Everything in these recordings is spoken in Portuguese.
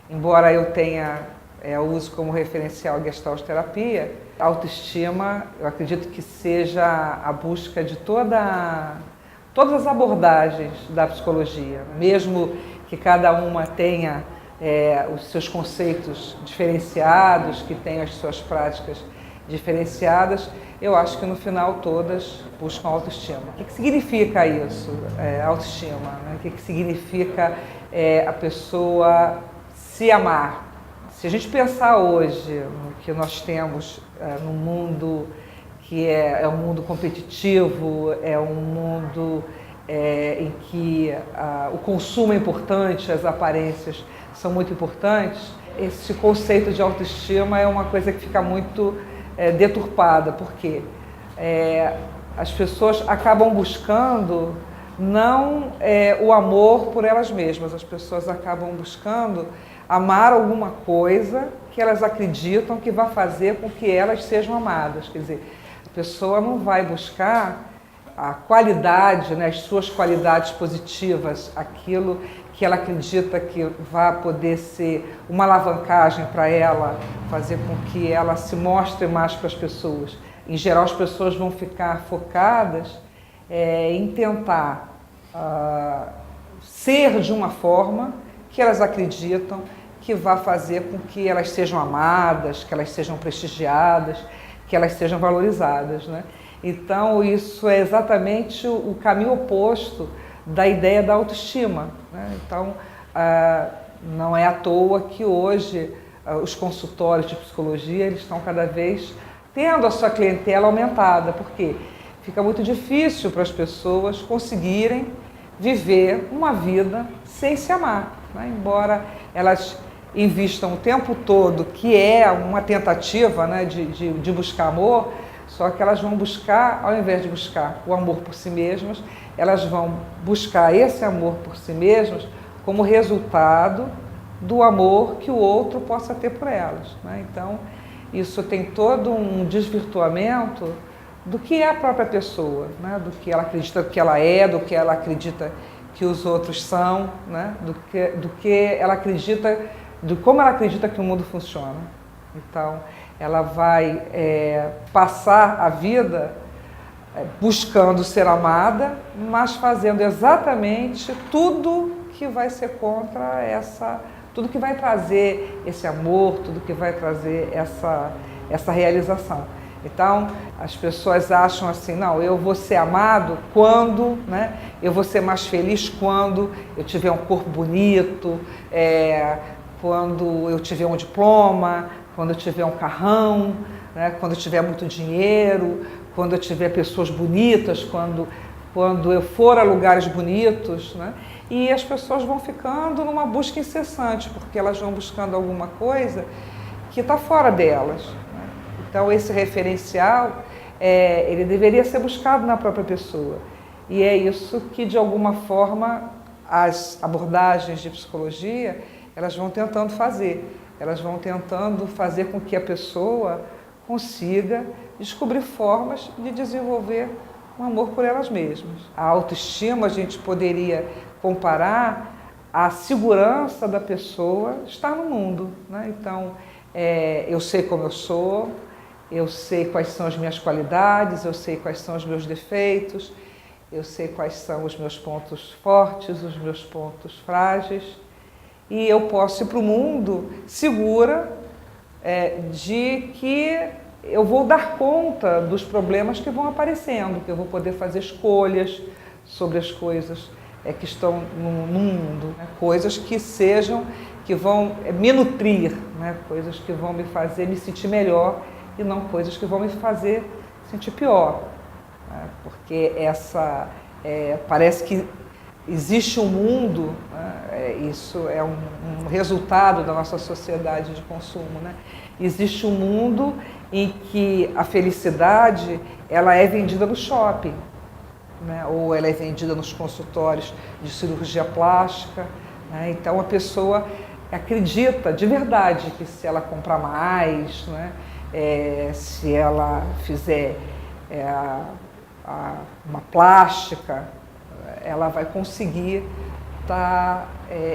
embora eu tenha uso como referencial a Gestalt terapia, a autoestima, eu acredito que seja a busca de todas as abordagens da psicologia, mesmo que cada uma tenha os seus conceitos diferenciados, que tenha as suas práticas diferenciadas, eu acho que no final todas buscam autoestima. O que significa isso, autoestima? Né? O que significa a pessoa se amar? Se a gente pensar hoje no que nós temos no mundo que é um mundo competitivo, é um mundo em que o consumo é importante, as aparências são muito importantes, esse conceito de autoestima é uma coisa que fica muito deturpada, porque as pessoas acabam buscando não o amor por elas mesmas, as pessoas acabam buscando amar alguma coisa que elas acreditam que vai fazer com que elas sejam amadas. Quer dizer, a pessoa não vai buscar a qualidade, né, as suas qualidades positivas, aquilo que ela acredita que vai poder ser uma alavancagem para ela, fazer com que ela se mostre mais para as pessoas. Em geral, as pessoas vão ficar focadas em tentar ser de uma forma que elas acreditam que vai fazer com que elas sejam amadas, que elas sejam prestigiadas, que elas sejam valorizadas, né? Então, isso é exatamente o caminho oposto da ideia da autoestima, né? Então, não é à toa que hoje os consultórios de psicologia eles estão cada vez tendo a sua clientela aumentada, porque fica muito difícil para as pessoas conseguirem viver uma vida sem se amar, né? Embora elas invistam o tempo todo, que é uma tentativa, né, de buscar amor, só que elas vão buscar, ao invés de buscar o amor por si mesmas, elas vão buscar esse amor por si mesmas como resultado do amor que o outro possa ter por elas, né? Então, isso tem todo um desvirtuamento do que é a própria pessoa, né? Do que ela acredita que ela é, do que ela acredita que os outros são, né? do que ela acredita, de como ela acredita que o mundo funciona. Então, ela vai passar a vida buscando ser amada, mas fazendo exatamente tudo que vai ser contra tudo que vai trazer esse amor, tudo que vai trazer essa realização. Então, as pessoas acham assim, não, eu vou ser amado quando, né, eu vou ser mais feliz quando eu tiver um corpo bonito, quando eu tiver um diploma, quando eu tiver um carrão, né, quando eu tiver muito dinheiro, quando eu tiver pessoas bonitas, quando eu for a lugares bonitos, né? E as pessoas vão ficando numa busca incessante, porque elas vão buscando alguma coisa que está fora delas, né? Então, esse referencial, ele deveria ser buscado na própria pessoa. E é isso que, de alguma forma, as abordagens de psicologia, elas vão tentando fazer. Elas vão tentando fazer com que a pessoa consiga descobrir formas de desenvolver um amor por elas mesmas. A autoestima a gente poderia comparar à segurança da pessoa estar no mundo, né? Então, eu sei como eu sou, eu sei quais são as minhas qualidades, eu sei quais são os meus defeitos, eu sei quais são os meus pontos fortes, os meus pontos frágeis, e eu posso ir para o mundo segura de que eu vou dar conta dos problemas que vão aparecendo, que eu vou poder fazer escolhas sobre as coisas que estão no mundo, né? Coisas que vão me nutrir, né? Coisas que vão me fazer me sentir melhor e não coisas que vão me fazer sentir pior, né? Porque parece que existe um mundo, né? Isso é um resultado da nossa sociedade de consumo, né? Existe um mundo em que a felicidade ela é vendida no shopping, né? Ou ela é vendida nos consultórios de cirurgia plástica, né? Então a pessoa acredita de verdade que se ela comprar mais, né? Se ela fizer uma plástica, ela vai conseguir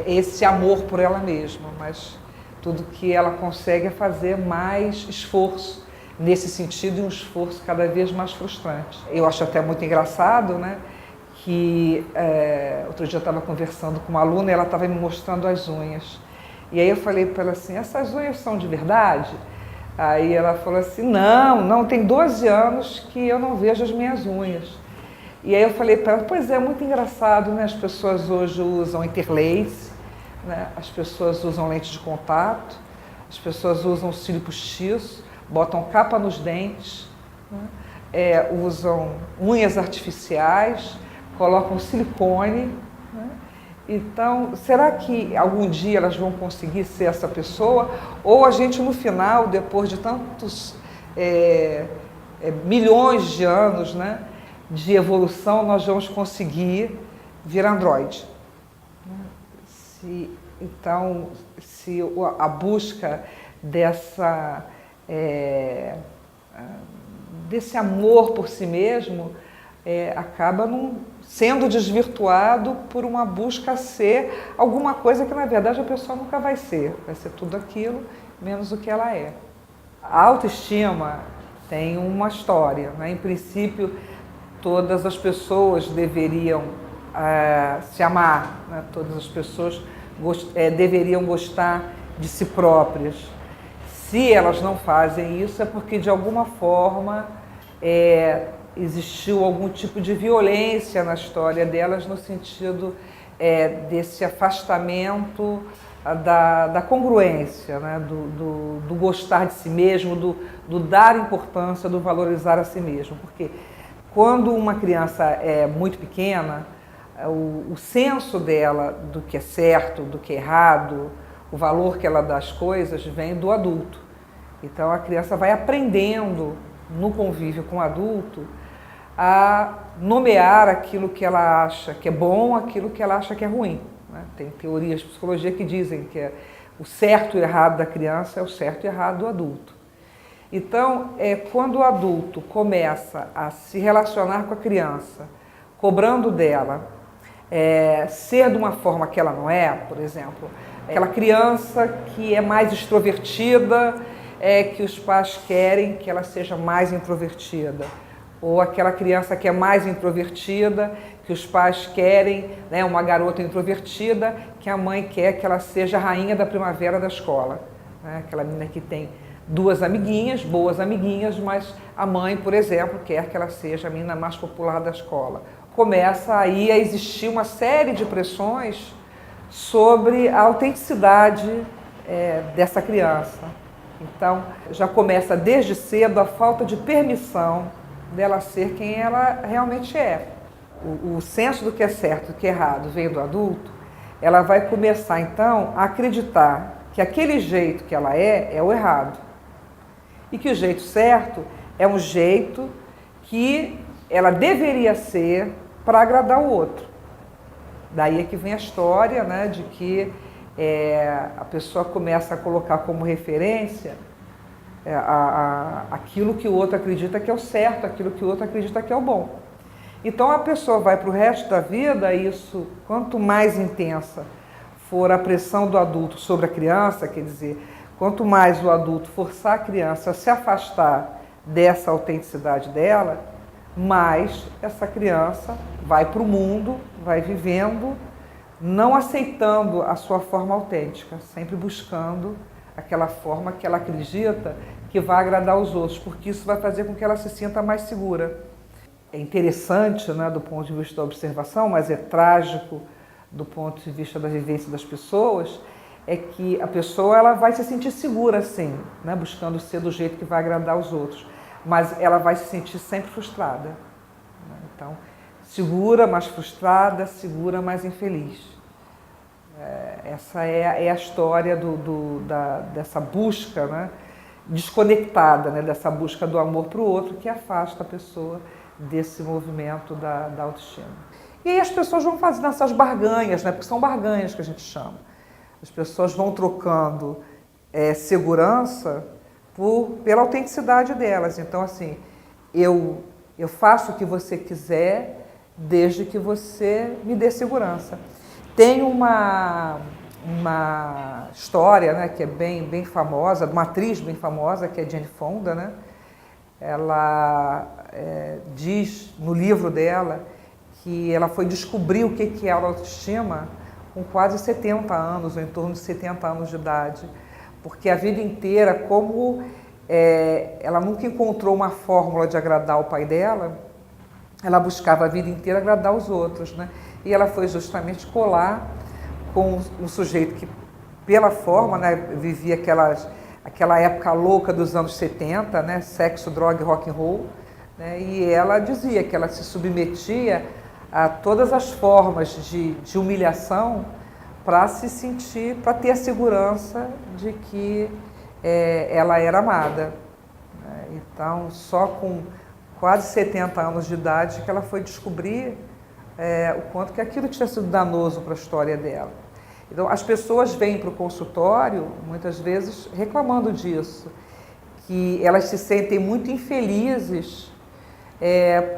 esse amor por ela mesma, mas Tudo que ela consegue é fazer mais esforço nesse sentido, e um esforço cada vez mais frustrante. Eu acho até muito engraçado, né, que outro dia eu estava conversando com uma aluna e ela estava me mostrando as unhas. E aí eu falei para ela assim, essas unhas são de verdade? Aí ela falou assim, não, tem 12 anos que eu não vejo as minhas unhas. E aí eu falei para ela, pois é, muito engraçado, né? As pessoas hoje usam interlace, né? As pessoas usam lente de contato, as pessoas usam cílio postiço, botam capa nos dentes, né? Usam unhas artificiais, colocam silicone, né? Então, será que algum dia elas vão conseguir ser essa pessoa? Ou a gente no final, depois de tantos milhões de anos, né, de evolução, nós vamos conseguir vir androide? Então, se a busca desse amor por si mesmo acaba sendo desvirtuado por uma busca a ser alguma coisa que, na verdade, a pessoa nunca vai ser. Vai ser tudo aquilo, menos o que ela é. A autoestima tem uma história, né? Em princípio, todas as pessoas deveriam se amar, né? Todas as pessoas deveriam gostar de si próprias. Se elas não fazem isso, é porque, de alguma forma, existiu algum tipo de violência na história delas, no sentido desse afastamento da congruência, né? do gostar de si mesmo, do dar importância, do valorizar a si mesmo. Porque quando uma criança é muito pequena, o senso dela do que é certo, do que é errado, o valor que ela dá às coisas vem do adulto. Então a criança vai aprendendo no convívio com o adulto a nomear aquilo que ela acha que é bom, aquilo que ela acha que é ruim, né? Tem teorias de psicologia que dizem que o certo e o errado da criança é o certo e errado do adulto. Então, quando o adulto começa a se relacionar com a criança, cobrando dela ser de uma forma que ela não é, por exemplo, aquela criança que é mais extrovertida, que os pais querem que ela seja mais introvertida. Ou aquela criança que é mais introvertida, que os pais querem, né, uma garota introvertida, que a mãe quer que ela seja a rainha da primavera da escola. Né? Aquela menina que tem duas amiguinhas, boas amiguinhas, mas a mãe, por exemplo, quer que ela seja a menina mais popular da escola. Começa aí a existir uma série de pressões sobre a autenticidade dessa criança. Então, já começa desde cedo a falta de permissão dela ser quem ela realmente é. O senso do que é certo e do que é errado vem do adulto, ela vai começar então a acreditar que aquele jeito que ela é o errado. E que o jeito certo é um jeito que ela deveria ser para agradar o outro. Daí é que vem a história, né, de que a pessoa começa a colocar como referência aquilo que o outro acredita que é o certo, aquilo que o outro acredita que é o bom. Então a pessoa vai para o resto da vida, isso, quanto mais intensa for a pressão do adulto sobre a criança, quer dizer, quanto mais o adulto forçar a criança a se afastar dessa autenticidade dela, mais essa criança vai para o mundo, vai vivendo, não aceitando a sua forma autêntica, sempre buscando aquela forma que ela acredita que vai agradar os outros, porque isso vai fazer com que ela se sinta mais segura. É interessante, né, do ponto de vista da observação, mas é trágico do ponto de vista da vivência das pessoas, é que a pessoa ela vai se sentir segura, sim, né, buscando ser do jeito que vai agradar os outros, mas ela vai se sentir sempre frustrada. Então, segura, mas frustrada, segura, mas infeliz. Essa é a história dessa busca, né, desconectada, né, dessa busca do amor para o outro, que afasta a pessoa desse movimento da autoestima. E aí as pessoas vão fazendo essas barganhas, né, porque são barganhas que a gente chama. As pessoas vão trocando segurança pela autenticidade delas. Então, assim, eu faço o que você quiser, desde que você me dê segurança. Tem uma uma história, né, que é bem famosa, de uma atriz bem famosa, que é Jane Fonda, né? Ela diz no livro dela que ela foi descobrir o que é a autoestima com quase 70 anos, ou em torno de 70 anos de idade, porque a vida inteira, como ela nunca encontrou uma fórmula de agradar o pai dela, ela buscava a vida inteira agradar os outros, né? E ela foi justamente colar com um sujeito que, pela forma, né, vivia aquela época louca dos anos 70, né, sexo, droga e rock and roll, né, e ela dizia que ela se submetia a todas as formas de humilhação para se sentir, para ter a segurança de que ela era amada. Né? Então, só com quase 70 anos de idade que ela foi descobrir o quanto que aquilo tinha sido danoso para a história dela. Então, as pessoas vêm para o consultório, muitas vezes, reclamando disso, que elas se sentem muito infelizes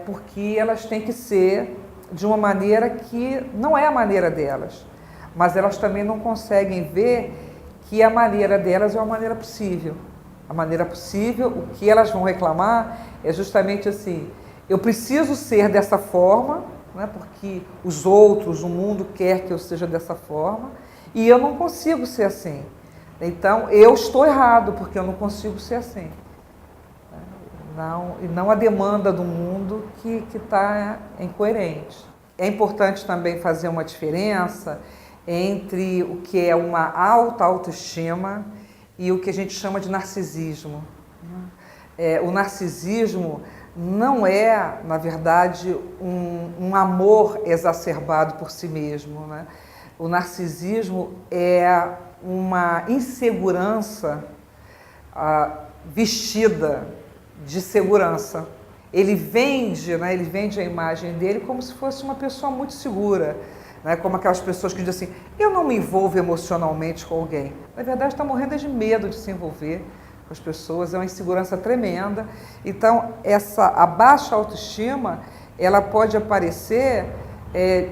porque elas têm que ser de uma maneira que não é a maneira delas, mas elas também não conseguem ver que a maneira delas é uma maneira possível. A maneira possível, o que elas vão reclamar é justamente assim, eu preciso ser dessa forma, né, porque os outros, o mundo quer que eu seja dessa forma, e eu não consigo ser assim. Então, eu estou errado, porque eu não consigo ser assim. E não a demanda do mundo que está incoerente. É importante também fazer uma diferença entre o que é uma alta autoestima e o que a gente chama de narcisismo. O narcisismo não é, na verdade, um amor exacerbado por si mesmo, né? O narcisismo é uma insegurança vestida de segurança. Ele vende a imagem dele como se fosse uma pessoa muito segura, né? Como aquelas pessoas que dizem assim, eu não me envolvo emocionalmente com alguém. Na verdade, está morrendo de medo de se envolver com as pessoas, é uma insegurança tremenda. Então, a baixa autoestima, ela pode aparecer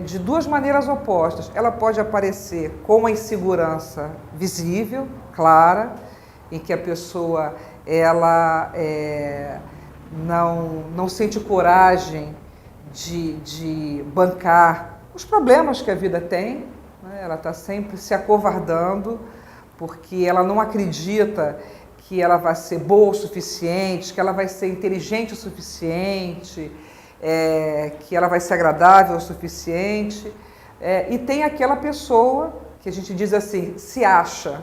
de duas maneiras opostas. Ela pode aparecer com a insegurança visível, clara, em que a pessoa não sente coragem de bancar os problemas que a vida tem, né? Ela está sempre se acovardando porque ela não acredita que ela vai ser boa o suficiente, que ela vai ser inteligente o suficiente, que ela vai ser agradável o suficiente. E tem aquela pessoa que a gente diz assim, se acha,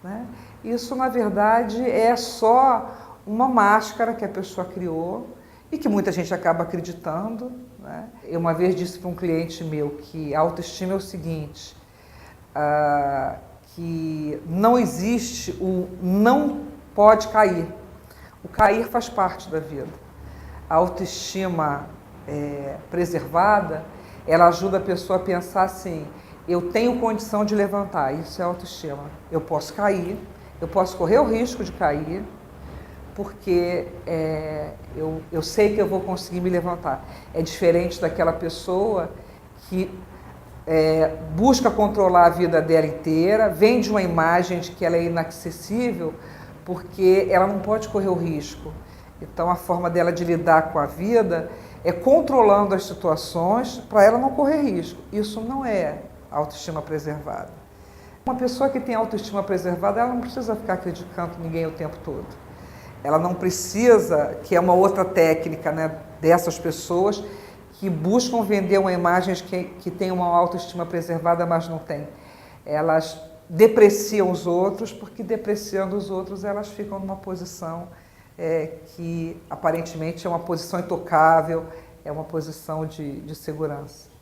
né? Isso, na verdade, é só uma máscara que a pessoa criou e que muita gente acaba acreditando, né? Eu uma vez disse para um cliente meu que a autoestima é o seguinte, que não existe o não pode cair. O cair faz parte da vida. A autoestima preservada, ela ajuda a pessoa a pensar assim, eu tenho condição de levantar, isso é autoestima. Eu posso cair, eu posso correr o risco de cair, porque eu sei que eu vou conseguir me levantar. É diferente daquela pessoa que busca controlar a vida dela inteira, vende uma imagem de que ela é inacessível, porque ela não pode correr o risco. Então, a forma dela de lidar com a vida é controlando as situações para ela não correr risco. Isso não é autoestima preservada. Uma pessoa que tem autoestima preservada, ela não precisa ficar criticando ninguém o tempo todo. Ela não precisa, que é uma outra técnica, né, dessas pessoas que buscam vender uma imagem que tem uma autoestima preservada, mas não tem. Elas depreciam os outros, porque depreciando os outros elas ficam numa posição que aparentemente é uma posição intocável, é uma posição de segurança.